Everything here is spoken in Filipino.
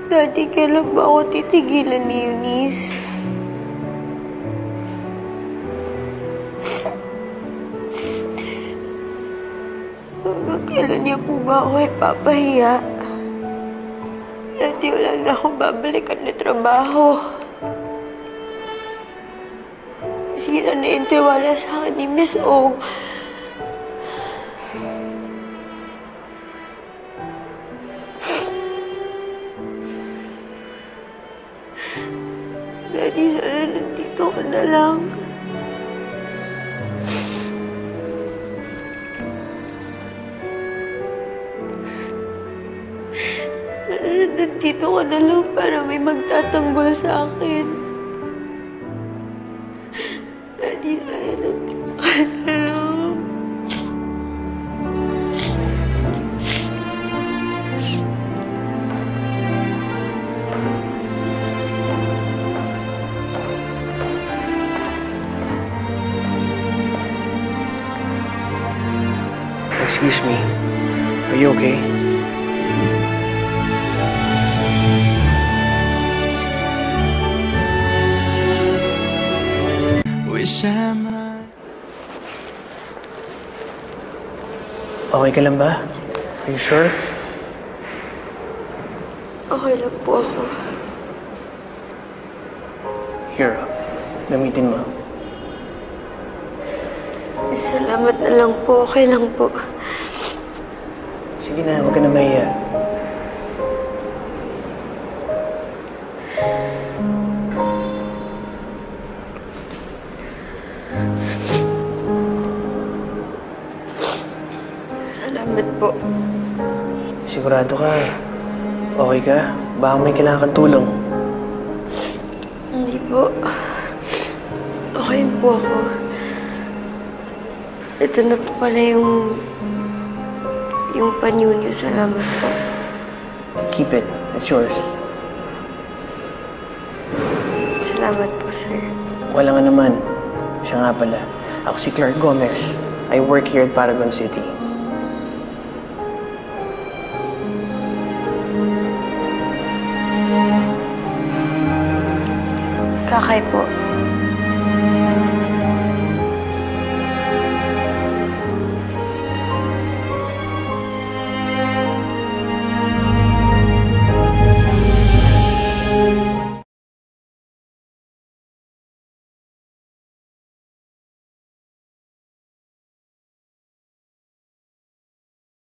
Daddy, kailan ba ako titigilan ni Eunice? Hanggang kailan niya po ba ako ipapahiya? Daddy, wala na akong babalikan na trabaho. Sira na yung tiwala sa akin ni Miss O. Daddy, sana nandito ka na lang. Nandito ka na lang para may magtatanggol sa akin. Daddy, sana nandito ka na lang. Excuse me. Are you okay? Okay ka lang ba? Are you sure? Okay lang po ako. Here, gamitin mo. Salamat na lang po. Okay lang po. Sige na, huwag ka na mahiya. Salamat po. Sigurado ka. Okay ka? Baka may kailangan kang tulong. Hindi po. Okay po ako. Ito na po pala yung panyo niyo. Salamat po. Keep it. It's yours. Salamat po, sir. Wala nga naman. Siya nga pala. Ako si Clark Gomez. I work here at Paragon City. Kakay po.